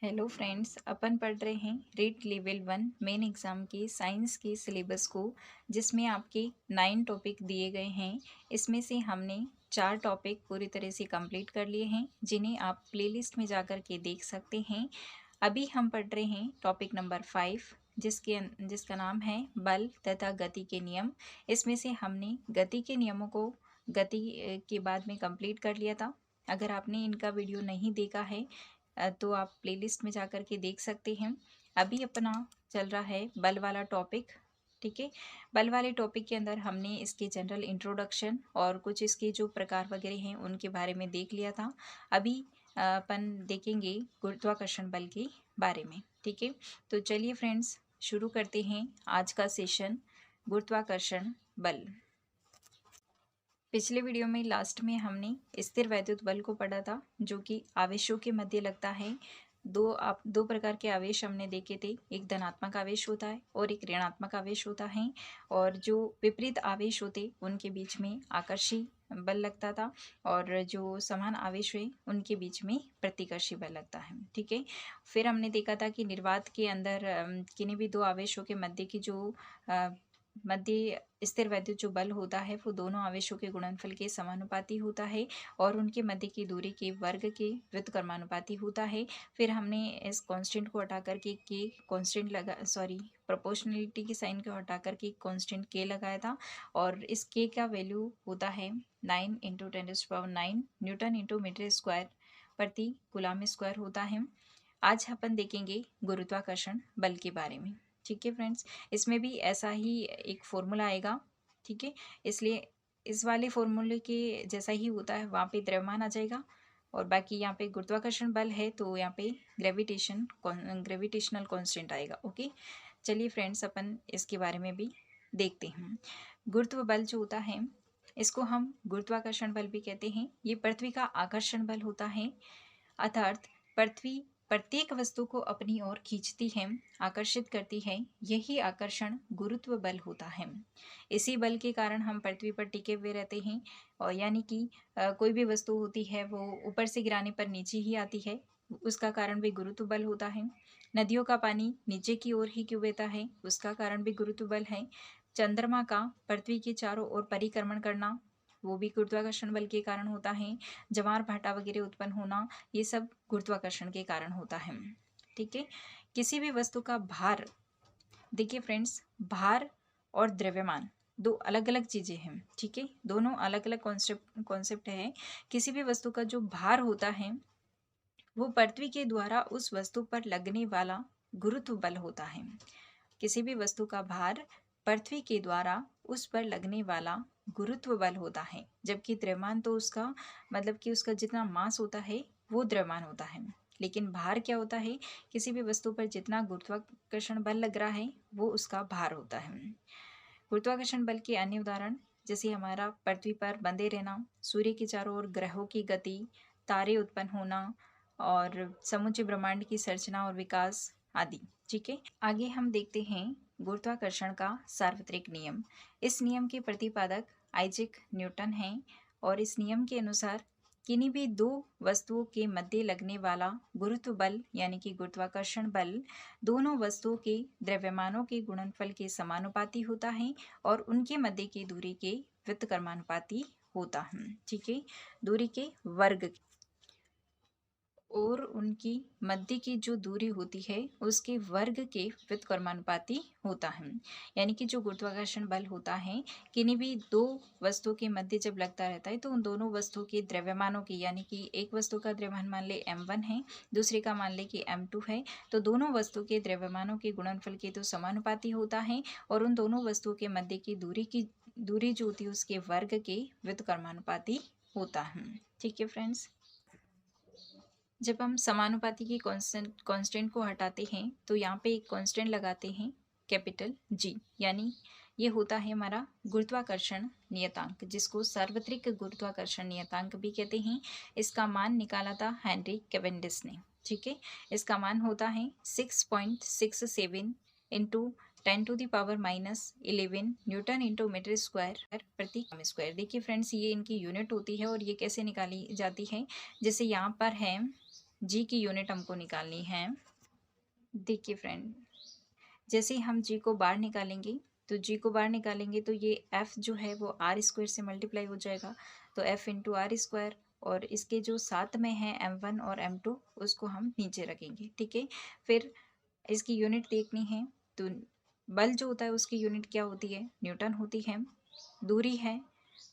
Hello friends, अपन पढ़ रहे हैं रीड लेवल 1 मेन एग्ज़ाम के साइंस के सिलेबस को, जिसमें आपके 9 टॉपिक दिए गए हैं। इसमें से हमने 4 टॉपिक पूरी तरह से कंप्लीट कर लिए हैं, जिन्हें आप प्लेलिस्ट में जाकर के देख सकते हैं। अभी हम पढ़ रहे हैं टॉपिक नंबर 5, जिसका नाम है बल तथा गति के नियम। इसमें से हमने गति के नियमों को गति के बाद में कंप्लीट कर लिया था। अगर आपने इनका वीडियो नहीं देखा है तो आप प्लेलिस्ट में जाकर के देख सकते हैं। अभी अपना चल रहा है बल वाला टॉपिक। ठीक है, बल वाले टॉपिक के अंदर हमने इसके जनरल इंट्रोडक्शन और कुछ इसके जो प्रकार वगैरह हैं उनके बारे में देख लिया था। अभी अपन देखेंगे गुरुत्वाकर्षण बल के बारे में। ठीक है, तो चलिए फ्रेंड्स, शुरू करते हैं आज का सेशन गुरुत्वाकर्षण बल। पिछले वीडियो में लास्ट में हमने स्थिर वैद्युत बल को पढ़ा था, जो कि आवेशों के मध्य लगता है। दो प्रकार के आवेश हमने देखे थे, एक धनात्मक आवेश होता है और एक ऋणात्मक आवेश होता है। और जो विपरीत आवेश होते उनके बीच में आकर्षी बल लगता था, और जो समान आवेश हुए उनके बीच में प्रतिकर्षी बल लगता है। ठीक है, फिर हमने देखा था कि निर्वात के अंदर किन्हीं भी दो आवेशों के मध्य की जो मध्य स्थिर वैद्युत जो बल होता है वो दोनों आवेशों के गुणनफल के समानुपाती होता है, और उनके मध्य की दूरी के वर्ग के व्युत्क्रमानुपाती होता है। फिर हमने इस कांस्टेंट को हटा करके के कांस्टेंट प्रोपोर्शनलिटी के साइन को हटा करके कांस्टेंट के लगाया था, और इस के का वैल्यू होता है 9 × 10⁹ न्यूटन मीटर स्क्वायर प्रति कूलम स्क्वायर होता है। आज अपन देखेंगे गुरुत्वाकर्षण बल के बारे में। ठीक है फ्रेंड्स, इसमें भी ऐसा ही एक फॉर्मूला आएगा। ठीक है, इसलिए इस वाले फॉर्मूले के जैसा ही होता है, वहाँ पे द्रव्यमान आ जाएगा, और बाकी यहाँ पे गुरुत्वाकर्षण बल है तो यहाँ पे ग्रेविटेशनल कांस्टेंट आएगा। ओके, चलिए फ्रेंड्स, अपन इसके बारे में भी देखते हैं। गुरुत्व बल जो होता है, इसको हम गुरुत्वाकर्षण बल भी कहते हैं। ये पृथ्वी का आकर्षण बल होता है, अर्थात पृथ्वी प्रत्येक वस्तु को अपनी ओर खींचती है, आकर्षित करती है। यही आकर्षण गुरुत्व बल होता है। इसी बल के कारण हम पृथ्वी पर टिके हुए रहते हैं, और यानी कि कोई भी वस्तु होती है वो ऊपर से गिराने पर नीचे ही आती है, उसका कारण भी गुरुत्व बल होता है। नदियों का पानी नीचे की ओर ही क्यों बहता है, उसका कारण भी गुरुत्व बल है। चंद्रमा का पृथ्वी के चारों ओर परिक्रमण करना, वो भी गुरुत्वाकर्षण बल के कारण होता है। ज्वार भाटा वगैरह उत्पन्न होना, ये सब गुरुत्वाकर्षण के कारण होता है। ठीक है, किसी भी वस्तु का भार, देखिए फ्रेंड्स, भार और द्रव्यमान दो अलग अलग चीजें हैं। ठीक है, दोनों अलग अलग कॉन्सेप्ट है। किसी भी वस्तु का जो भार होता है वो पृथ्वी के द्वारा उस वस्तु पर लगने वाला गुरुत्व बल होता है। किसी भी वस्तु का भार पृथ्वी के द्वारा उस पर लगने वाला गुरुत्व बल होता है, जबकि द्रव्यमान तो उसका मतलब कि उसका जितना मास होता है वो द्रव्यमान होता है। लेकिन भार क्या होता है, किसी भी वस्तु पर जितना गुरुत्वाकर्षण बल लग रहा है वो उसका भार होता है। गुरुत्वाकर्षण बल के अन्य उदाहरण, जैसे हमारा पृथ्वी पर बंधे रहना, सूर्य के चारों ओर ग्रहों की गति, तारे उत्पन्न होना, और समुद्र ब्रह्मांड की संरचना और विकास आदि। ठीक है, आगे हम देखते हैं गुरुत्वाकर्षण का सार्वत्रिक नियम। इस नियम के प्रतिपादक आइजैक न्यूटन हैं, और इस नियम के अनुसार किन्हीं भी दो वस्तुओं के मध्य लगने वाला गुरुत्व बल यानी कि गुरुत्वाकर्षण बल दोनों वस्तुओं के द्रव्यमानों के गुणनफल के समानुपाती होता है, और उनके मध्य की दूरी के व्युत्क्रमानुपाती होता है। ठीक है, दूरी के वर्ग और उनकी मध्य की जो दूरी होती है उसके वर्ग के व्युत्क्रमानुपाती होता है। यानी कि जो गुरुत्वाकर्षण बल होता है, किन्हीं भी दो वस्तुओं के मध्य जब लगता रहता है तो उन दोनों वस्तुओं के द्रव्यमानों की, यानी कि एक वस्तु का द्रव्यमान मान ले m1 है, दूसरे का मान ले कि m2 है, तो दोनों वस्तु के द्रव्यमानों के गुणनफल के तो समानुपाती होता है, और उन दोनों वस्तुओं के मध्य की दूरी जो होती है उसके वर्ग के व्युत्क्रमानुपाती होता है। ठीक है फ्रेंड्स, जब हम समानुपाती की कांस्टेंट को हटाते हैं तो यहाँ पे एक कांस्टेंट लगाते हैं कैपिटल जी, यानी ये होता है हमारा गुरुत्वाकर्षण नियतांक, जिसको सार्वत्रिक गुरुत्वाकर्षण नियतांक भी कहते हैं। इसका मान निकाला था हेनरी कैवेंडिश ने। ठीक है, इसका मान होता है 6.67 into 10⁻⁻11 newton into metre square प्रति स्क्वायर। देखिए फ्रेंड्स, ये इनकी यूनिट होती है, और ये कैसे निकाली जाती है, जैसे यहाँ पर है जी की यूनिट हमको निकालनी है। देखिए फ्रेंड, जैसे ही हम जी को बाहर निकालेंगे, तो जी को बाहर निकालेंगे तो ये एफ जो है वो आर स्क्वायर से मल्टीप्लाई हो जाएगा, तो एफ इंटू आर स्क्वायर, और इसके जो साथ में है M1 और M2 उसको हम नीचे रखेंगे। ठीक है, फिर इसकी यूनिट देखनी है, तो बल जो होता है उसकी यूनिट क्या होती है, न्यूटन होती है। दूरी है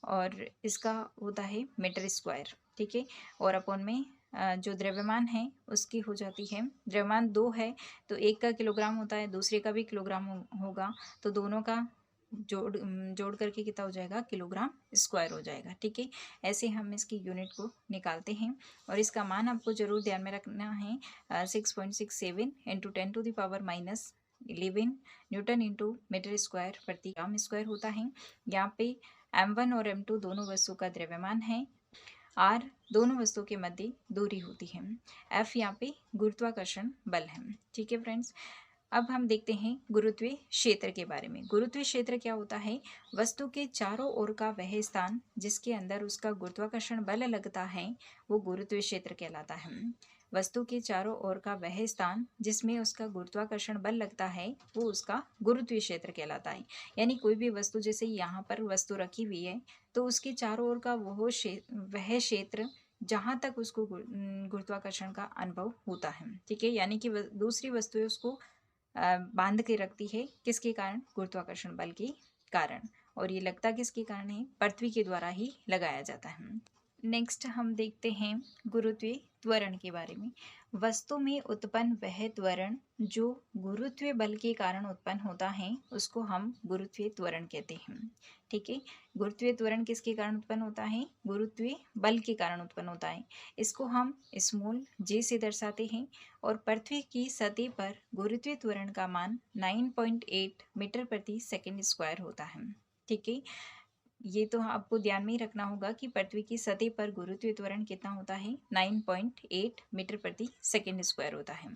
और इसका होता है मीटर स्क्वायर। ठीक है, और अपॉन में जो द्रव्यमान है उसकी हो जाती है, द्रव्यमान दो है तो एक का किलोग्राम होता है, दूसरे का भी किलोग्राम होगा, तो दोनों का जोड़ करके कितना हो जाएगा, किलोग्राम स्क्वायर हो जाएगा। ठीक है, ऐसे हम इसकी यूनिट को निकालते हैं, और इसका मान आपको जरूर ध्यान में रखना है, 6.67 into 10⁻⁻11 newton into metre square प्रति ग्राम स्क्वायर होता है। यहाँ पे M1 और M2 दोनों वस्तु का द्रव्यमान है, R दोनों वस्तुओं के मध्य दूरी होती है, F यहाँ पे गुरुत्वाकर्षण बल है। ठीक है फ्रेंड्स, अब हम देखते हैं गुरुत्वीय क्षेत्र के बारे में। गुरुत्वीय क्षेत्र क्या होता है, वस्तु के चारों ओर का वह स्थान जिसके अंदर उसका गुरुत्वाकर्षण बल लगता है वो गुरुत्वीय क्षेत्र कहलाता है। वस्तु के चारों ओर का वह स्थान जिसमें उसका गुरुत्वाकर्षण बल लगता है वो उसका गुरुत्वीय क्षेत्र कहलाता है। यानी कोई भी वस्तु, जैसे यहाँ पर वस्तु रखी हुई है, तो उसके चारों ओर का वह क्षेत्र जहाँ तक उसको गुरुत्वाकर्षण का अनुभव होता है। ठीक है, यानी कि दूसरी वस्तुएं उसको बांध के रखती है, किसके कारण, गुरुत्वाकर्षण बल के कारण, और ये लगता किसके कारण है, पृथ्वी के द्वारा ही लगाया जाता है। नेक्स्ट हम देखते हैं गुरुत्वीय त्वरण के बारे में। वस्तु में उत्पन्न वह त्वरण जो गुरुत्वीय बल के कारण उत्पन्न होता है उसको हम गुरुत्वीय त्वरण कहते हैं। ठीक है, गुरुत्वीय त्वरण किसके कारण उत्पन्न होता है, गुरुत्वीय बल के कारण उत्पन्न होता है। इसको हम स्मॉल जे से दर्शाते हैं, और पृथ्वी की सतह पर गुरुत्वीय त्वरण का मान 9.8 मीटर प्रति सेकंड स्क्वायर होता है। ठीक है, ये तो आपको ध्यान में ही रखना होगा कि पृथ्वी की सतह पर गुरुत्वीय त्वरण कितना होता है, 9.8 मीटर प्रति सेकंड स्क्वायर होता है।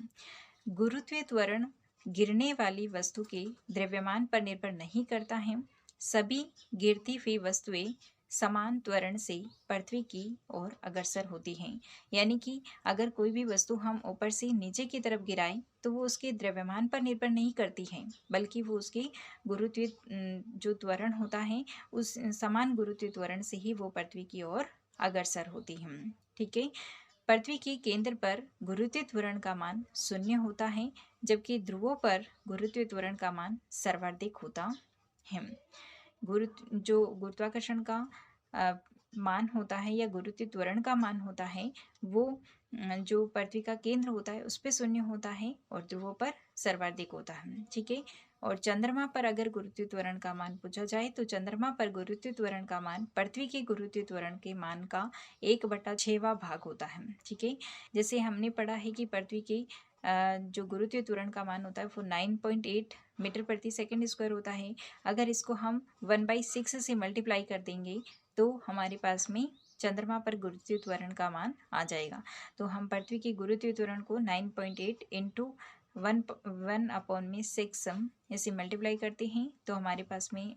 गुरुत्वीय त्वरण गिरने वाली वस्तु के द्रव्यमान पर निर्भर नहीं करता है। सभी गिरती हुई वस्तुएं समान त्वरण से पृथ्वी की ओर अग्रसर होती हैं। यानी कि अगर कोई भी वस्तु हम ऊपर से नीचे की तरफ गिराएं तो वो उसके द्रव्यमान पर निर्भर नहीं करती है, बल्कि वो उसके गुरुत्वीय जो त्वरण होता है उस समान गुरुत्वीय त्वरण से ही वो पृथ्वी की ओर अग्रसर होती है। ठीक है, पृथ्वी के केंद्र पर गुरुत्वीय त्वरण का मान 0 होता है, जबकि ध्रुवों पर गुरुत्वीय त्वरण का मान सर्वाधिक होता है। जो गुरुत्वाकर्षण का मान होता है या गुरुत्वीय त्वरण का मान होता है वो जो पृथ्वी का केंद्र होता है उस पर 0 होता है और ध्रुवों पर सर्वाधिक होता है। ठीक है, और चंद्रमा पर अगर गुरुत्वीय त्वरण का मान पूछा जाए तो चंद्रमा पर गुरुत्वीय त्वरण का मान पृथ्वी के गुरुत्वीय त्वरण के मान का 1/6वां भाग होता है। ठीक है, जैसे हमने पढ़ा है कि पृथ्वी की जो गुरुत्वीय त्वरण का मान होता है वो 9.8 मीटर प्रति सेकंड स्क्वायर होता है। अगर इसको हम 1/6 से मल्टीप्लाई कर देंगे तो हमारे पास में चंद्रमा पर गुरुत्वीय त्वरण का मान आ जाएगा। तो हम पृथ्वी की गुरुत्वीय त्वरण को 9.8 इंटू 1/6 हम इसे मल्टीप्लाई करते हैं तो हमारे पास में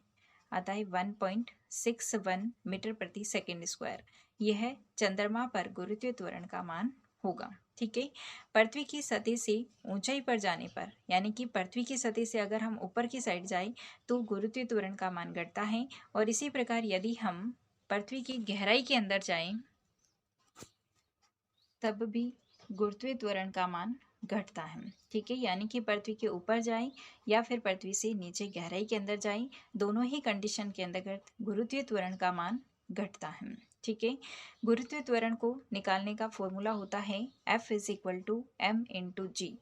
आता है 1.61 मीटर प्रति सेकंड स्क्वायर। यह चंद्रमा पर गुरुत्वीय त्वरण का मान होगा। ठीक है, पृथ्वी की सतह से ऊंचाई पर जाने पर, यानी कि पृथ्वी की सतह से अगर हम ऊपर की साइड जाएं तो गुरुत्वीय त्वरण का मान घटता है, और इसी प्रकार यदि हम पृथ्वी की गहराई के अंदर जाएं तब भी गुरुत्वीय त्वरण का मान घटता है। ठीक है, यानी कि पृथ्वी के ऊपर जाएं या फिर पृथ्वी से नीचे गहराई के अंदर जाएं, दोनों ही कंडीशन के अंतर्गत गुरुत्वीय त्वरण का मान घटता है। ठीक है, गुरुत्वीय त्वरण को निकालने का फॉर्मूला होता है F = m/g।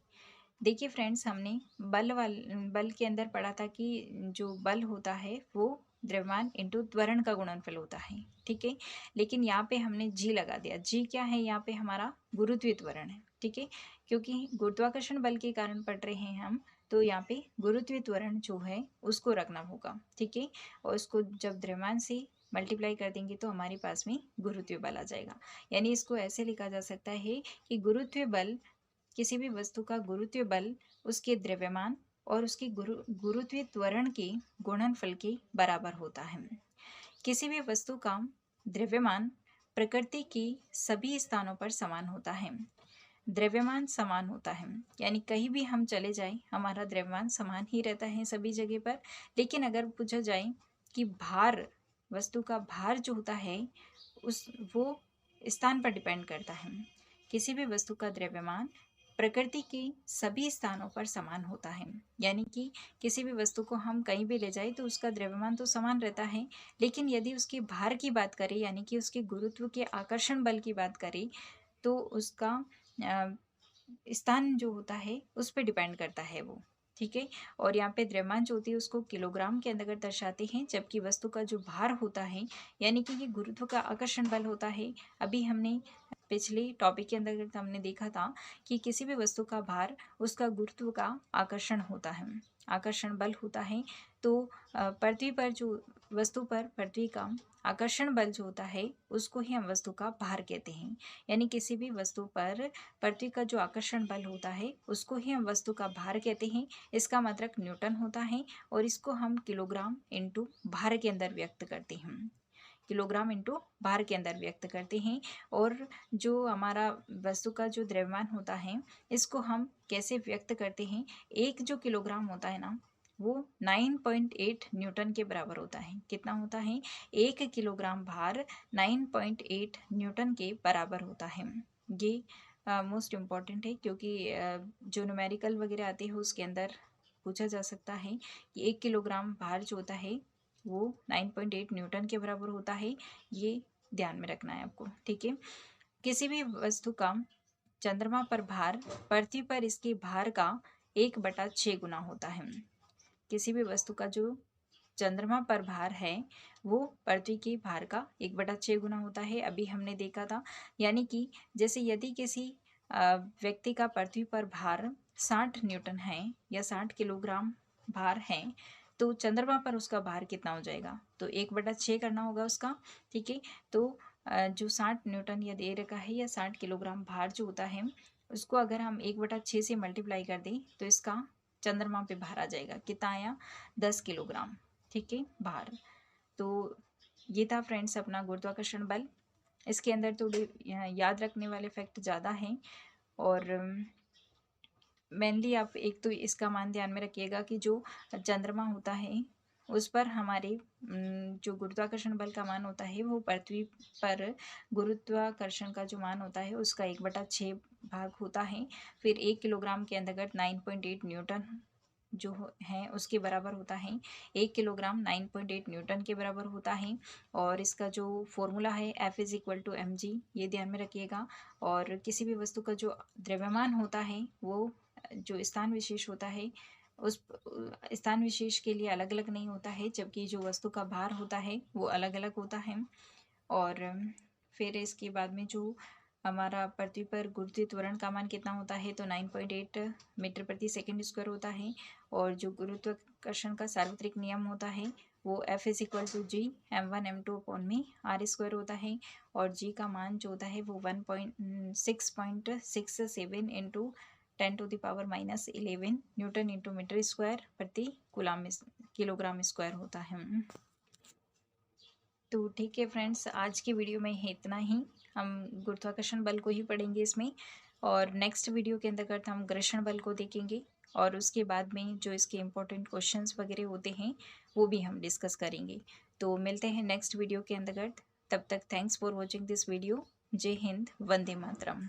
देखिए फ्रेंड्स, हमने बल के अंदर पढ़ा था कि जो बल होता है वो द्रव्यमान इंटू त्वरण का गुणनफल होता है। ठीक है, लेकिन यहाँ पे हमने जी लगा दिया। जी क्या है, यहाँ पे हमारा गुरुत्वीय त्वरण है। ठीक है, क्योंकि गुरुत्वाकर्षण बल के कारण पढ़ रहे हैं हम, तो यहाँ पे गुरुत्वीय त्वरण जो है उसको रखना होगा। ठीक है, और उसको जब द्रव्यमान से मल्टीप्लाई कर देंगे तो हमारे पास में गुरुत्वीय बल आ जाएगा। यानी इसको ऐसे लिखा जा सकता है कि गुरुत्वीय बल, किसी भी वस्तु का गुरुत्वीय बल उसके द्रव्यमान और उसके गुरुत्वीय त्वरण के गुणनफल के बराबर होता है। किसी भी वस्तु का द्रव्यमान प्रकृति की सभी स्थानों पर समान होता है। द्रव्यमान समान होता है, यानी कहीं भी हम चले जाएं हमारा द्रव्यमान समान ही रहता है सभी जगह पर। लेकिन अगर पूछा जाए कि भार, वस्तु का भार जो होता है उस वो स्थान पर डिपेंड करता है। किसी भी वस्तु का द्रव्यमान प्रकृति के सभी स्थानों पर समान होता है, यानी कि किसी भी वस्तु को हम कहीं भी ले जाए तो उसका द्रव्यमान तो समान रहता है, लेकिन यदि उसके भार की बात करें यानी कि उसके गुरुत्व के आकर्षण बल की बात करें तो उसका स्थान जो होता है उस पर डिपेंड करता है वो। ठीक है। और यहाँ पे द्रव्यमान जो होती है उसको किलोग्राम के अंदर दर्शाते हैं, जबकि वस्तु का जो भार होता है यानी कि ये गुरुत्व का आकर्षण बल होता है। अभी हमने पिछले टॉपिक के अंदर हमने देखा था कि किसी भी वस्तु का भार उसका गुरुत्व का आकर्षण होता है, आकर्षण बल होता है। तो पृथ्वी पर जो वस्तु पर पृथ्वी का आकर्षण बल जो होता है उसको ही हम वस्तु का भार कहते हैं। यानी किसी भी वस्तु पर पृथ्वी का जो आकर्षण बल होता है उसको ही हम वस्तु का भार कहते हैं। इसका मात्रक न्यूटन होता है और इसको हम किलोग्राम इंटू भार के अंदर व्यक्त करते हैं, किलोग्राम इंटू भार के अंदर व्यक्त करते हैं। और जो हमारा वस्तु का जो द्रव्यमान होता है इसको हम कैसे व्यक्त करते हैं, एक जो किलोग्राम होता है ना वो 9.8 न्यूटन के बराबर होता है। कितना होता है? 1 किलोग्राम भार 9.8 न्यूटन के बराबर होता है। ये मोस्ट इम्पॉर्टेंट है क्योंकि जो न्यूमेरिकल वगैरह आते हैं उसके अंदर पूछा जा सकता है कि 1 किलोग्राम भार जो होता है वो 9.8 न्यूटन के बराबर होता है। ये ध्यान में रखना है आपको। ठीक है। किसी भी वस्तु का चंद्रमा पर भार पृथ्वी पर इसके भार का 1/6 गुना होता है। किसी भी वस्तु का जो चंद्रमा पर भार है वो पृथ्वी के भार का 1/6 गुना होता है, अभी हमने देखा था। यानी कि जैसे यदि किसी व्यक्ति का पृथ्वी पर भार 60 न्यूटन है या 60 किलोग्राम भार है तो चंद्रमा पर उसका भार कितना हो जाएगा? तो 1/6 करना होगा उसका। ठीक है। तो जो 60 न्यूटन या दे रखा है या 60 किलोग्राम भार जो होता है उसको अगर हम 1/6 से मल्टीप्लाई कर दें तो इसका चंद्रमा पे भार आ जाएगा। कितना आया? 10 किलोग्राम। ठीक है, भार। तो ये था फ्रेंड्स अपना गुरुत्वाकर्षण बल। इसके अंदर थोड़े याद रखने वाले फैक्ट ज़्यादा हैं और मेनली आप एक तो इसका मान ध्यान में रखिएगा कि जो चंद्रमा होता है उस पर हमारे जो गुरुत्वाकर्षण बल का मान होता है वो पृथ्वी पर गुरुत्वाकर्षण का जो मान होता है उसका 1/6 भाग होता है। फिर 1 किलोग्राम के अंतर्गत 9.8 न्यूटन जो है उसके बराबर होता है। 1 किलोग्राम 9.8 न्यूटन के बराबर होता है। और इसका जो फॉर्मूला है F=mg, ये ध्यान में रखिएगा। और किसी भी वस्तु का जो द्रव्यमान होता है वो जो स्थान विशेष होता है उस स्थान विशेष के लिए अलग अलग नहीं होता है, जबकि जो वस्तु का भार होता है वो अलग अलग होता है। और फिर इसके बाद में जो हमारा पृथ्वी पर गुरुत्वीय त्वरण का मान कितना होता है तो 9.8 मीटर प्रति सेकंड स्क्वायर होता है। और जो गुरुत्वाकर्षण का सार्वत्रिक नियम होता है वो F=g m1m2/r² होता है। और g का मान जो होता है वो 6.67 into 10⁻⁻11 newton into metre square प्रति किलोग्राम स्क्वायर होता है। तो ठीक है फ्रेंड्स, आज की वीडियो में इतना ही। हम गुरुत्वाकर्षण बल को ही पढ़ेंगे इसमें, और नेक्स्ट वीडियो के अंतर्गत हम घर्षण बल को देखेंगे और उसके बाद में जो इसके इम्पोर्टेंट क्वेश्चंस वगैरह होते हैं वो भी हम डिस्कस करेंगे। तो मिलते हैं नेक्स्ट वीडियो के अंतर्गत। तब तक thanks for watching this video. जय हिंद, वंदे मातरम।